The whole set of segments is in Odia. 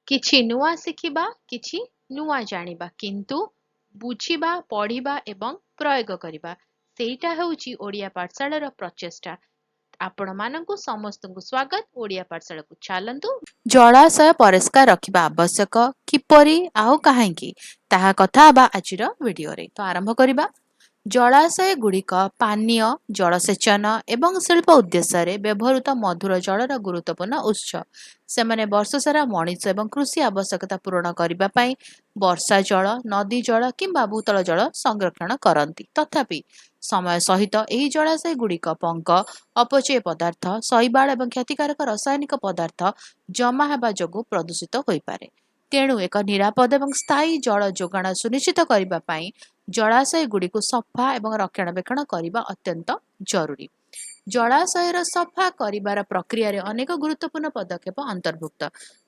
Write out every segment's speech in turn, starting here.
କିଛି ନୂଆ ଶିଖିବା, କିଛି ନୂଆ ଜାଣିବା, କିନ୍ତୁ ବୁଝିବା, ପଢିବା ଏବଂ ପ୍ରୟୋଗ କରିବା ସେଇଟା ହେଉଛି ଓଡ଼ିଆ ପାଠଶାଳାର ପ୍ରଚେଷ୍ଟା। ଆପଣମାନଙ୍କୁ ସମସ୍ତଙ୍କୁ ସ୍ୱାଗତ। ଓଡ଼ିଆ ପାଠଶାଳାକୁ ଚାଲନ୍ତୁ। ଜଳାଶୟ ପରିଷ୍କାର ରଖିବା ଆବଶ୍ୟକ କିପରି ଆଉ କାହିଁକି ତାହା କଥା ହେବା ଆଜିର ଭିଡିଓରେ। ତ ଆରମ୍ଭ କରିବା। ଜଳାଶୟ ଗୁଡ଼ିକ ପାନୀୟ, ଜଳସେଚନ ଏବଂ ଶିଳ୍ପ ଉଦ୍ଦେଶ୍ୟରେ ବ୍ୟବହୃତ ମଧୁର ଜଳର ଗୁରୁତ୍ୱପୂର୍ଣ୍ଣ ଉତ୍ସ। ସେମାନେ ବର୍ଷସାରା ମଣିଷ ଏବଂ କୃଷି ଆବଶ୍ୟକତା ପୂରଣ କରିବା ପାଇଁ ବର୍ଷା ଜଳ, ନଦୀ ଜଳ କିମ୍ବା ଭୂତଳ ଜଳ ସଂରକ୍ଷଣ କରନ୍ତି। ତଥାପି ସମୟ ସହିତ ଏହି ଜଳାଶୟ ଗୁଡ଼ିକ ପଙ୍କ, ଅପଚୟ ପଦାର୍ଥ, ଶୈବାଳ ଏବଂ କ୍ଷତିକାରକ ରାସାୟନିକ ପଦାର୍ଥ ଜମା ହେବା ଯୋଗୁଁ ପ୍ରଦୂଷିତ ହୋଇପାରେ। ତେଣୁ ଏକ ନିରାପଦ ଏବଂ ସ୍ଥାୟୀ ଜଳ ଯୋଗାଣ ସୁନିଶ୍ଚିତ କରିବା ପାଇଁ ଜଳାଶୟ ଗୁଡ଼ିକୁ ସଫା ଏବଂ ରକ୍ଷଣାବେକ୍ଷଣ କରିବା ଅତ୍ୟନ୍ତ ଜରୁରୀ। ଜଳାଶୟର ସଫା କରିବାର ପ୍ରକ୍ରିୟାରେ ଅନେକ ଗୁରୁତ୍ୱପୂର୍ଣ୍ଣ ପଦକ୍ଷେପ ଅନ୍ତର୍ଭୁକ୍ତ।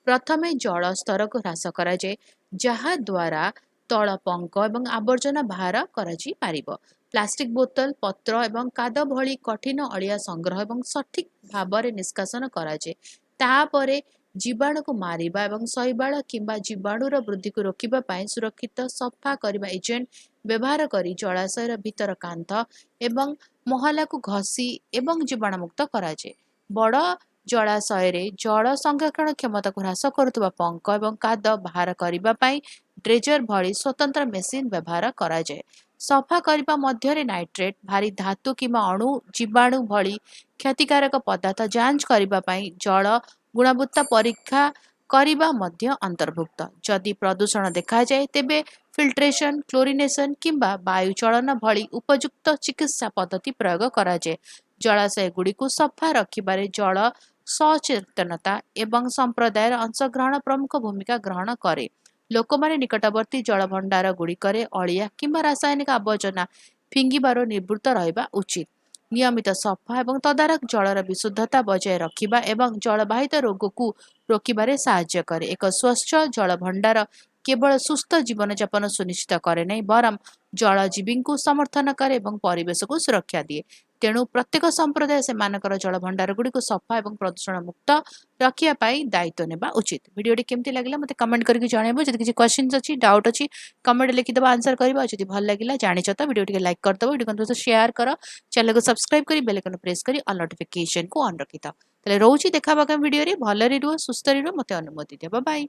ପ୍ରଥମେ ଜଳ ସ୍ତରକୁ ହ୍ରାସ କରାଯାଏ, ଯାହା ଦ୍ୱାରା ତଳ ପଙ୍କ ଏବଂ ଆବର୍ଜନା ବାହାର କରାଯାଇପାରିବ। ପ୍ଲାଷ୍ଟିକ ବୋତଲ, ପତ୍ର ଏବଂ କାଦ ଭଳି କଠିନ ଅଳିଆ ସଂଗ୍ରହ ଏବଂ ସଠିକ୍ ଭାବରେ ନିଷ୍କାସନ କରାଯାଏ। ତାପରେ ଜୀବାଣୁକୁ ମାରିବା ଏବଂ ଶୈବାଳ କିମ୍ବା ଜୀବାଣୁର ବୃଦ୍ଧିକୁ ରୋକିବା ପାଇଁ ସୁରକ୍ଷିତ ସଫା କରିବା ଏଜେଣ୍ଟ ବ୍ୟବହାର କରି ଜଳାଶୟର ଭିତର କାନ୍ଥ ଏବଂ ମହଲାକୁ ଘଷି ଏବଂ ଜୀବାଣୁମୁକ୍ତ କରାଯାଏ। ବଡ଼ ଜଳାଶୟରେ ଜଳ ସଂରକ୍ଷଣ କ୍ଷମତାକୁ ହ୍ରାସ କରୁଥିବା ପଙ୍କ ଏବଂ କାଦ ବାହାର କରିବା ପାଇଁ ଡ୍ରେଜର ଭଳି ସ୍ୱତନ୍ତ୍ର ମେସିନ ବ୍ୟବହାର କରାଯାଏ। ସଫା କରିବା ମଧ୍ୟରେ ନାଇଟ୍ରେଟ୍, ଭାରୀ ଧାତୁ କିମ୍ବା ଅଣୁ ଜୀବାଣୁ ଭଳି କ୍ଷତିକାରକ ପଦାର୍ଥ ଯାଞ୍ଚ କରିବା ପାଇଁ ଜଳ ଗୁଣବତ୍ତା ପରୀକ୍ଷା କରିବା ମଧ୍ୟ ଅନ୍ତର୍ଭୁକ୍ତ। ଯଦି ପ୍ରଦୂଷଣ ଦେଖାଯାଏ ତେବେ ଫିଲ୍ଟ୍ରେସନ, କ୍ଲୋରିନେସନ କିମ୍ବା ବାୟୁ ଚଳନ ଭଳି ଉପଯୁକ୍ତ ଚିକିତ୍ସା ପଦ୍ଧତି ପ୍ରୟୋଗ କରାଯାଏ। ଜଳାଶୟ ଗୁଡ଼ିକୁ ସଫା ରଖିବାରେ ଜଳ ସଚେତନତା ଏବଂ ସମ୍ପ୍ରଦାୟର ଅଂଶଗ୍ରହଣ ପ୍ରମୁଖ ଭୂମିକା ଗ୍ରହଣ କରେ। ଲୋକମାନେ ନିକଟବର୍ତ୍ତୀ ଜଳଭଣ୍ଡାର ଗୁଡ଼ିକରେ ଅଳିଆ କିମ୍ବା ରାସାୟନିକ ଆବର୍ଜନା ଫିଙ୍ଗିବାରୁ ନିବୃତ୍ତ ରହିବା ଉଚିତ। ନିୟମିତ ସଫା ଏବଂ ତଦାରଖ ଜଳର ବିଶୁଦ୍ଧତା ବଜାୟ ରଖିବା ଏବଂ ଜଳବାହିତ ରୋଗକୁ ରୋକିବାରେ ସାହାଯ୍ୟ କରେ। ଏକ ସ୍ୱଚ୍ଛ ଜଳଭଣ୍ଡାର କେବଳ ସୁସ୍ଥ ଜୀବନଯାପନ ସୁନିଶ୍ଚିତ କରେ ନାହିଁ, ବରଂ ଜଳଜୀବୀଙ୍କୁ ସମର୍ଥନ କରେ ଏବଂ ପରିବେଶକୁ ସୁରକ୍ଷା ଦିଏ। ତେଣୁ ପ୍ରତ୍ୟେକ ସମ୍ପ୍ରଦାୟ ସେମାନଙ୍କର ଜଳଭଣ୍ଡାରଗୁଡ଼ିକୁ ସଫା ଏବଂ ପ୍ରଦୂଷଣ ମୁକ୍ତ ରଖିବା ପାଇଁ ଦାୟିତ୍ୱ ନେବା ଉଚିତ। ଭିଡ଼ିଓଟି କେମିତି ଲାଗିଲା ମୋତେ କମେଣ୍ଟ କରିକି ଜଣାଇବ। ଯଦି କିଛି କ୍ୱେଶ୍ଚିନ୍ସ ଅଛି, ଡାଉଟ୍ ଅଛି, କମେଣ୍ଟ ଲେଖିଦେବା, ଆନ୍ସର କରିବା। ଆଉ ଯଦି ଭଲ ଲାଗିଲା, ଜାଣିଛ ତ ଭିଡ଼ିଓ ଟିକେ ଲାଇକ୍ କରିଦେବ, ଭିଡ଼ିଓ ସେୟାର କର, ଚ୍ୟାନେଲକୁ ସବସ୍କ୍ରାଇବ କରି ବେଲ୍ ଆଇକନ୍ ପ୍ରେସ୍ କରି ଅଲ୍ ନୋଟିଫିକେସନକୁ ଅନ୍ ରଖିଥାଅ। ତାହେଲେ ରହୁଛି, ଦେଖା ହେବା ଭିଡ଼ିଓରେ। ଭଲରେ ରୁହ, ସୁସ୍ଥରେ ରୁହ, ମୋତେ ଅନୁମତି ଦେବ। ବାଏ।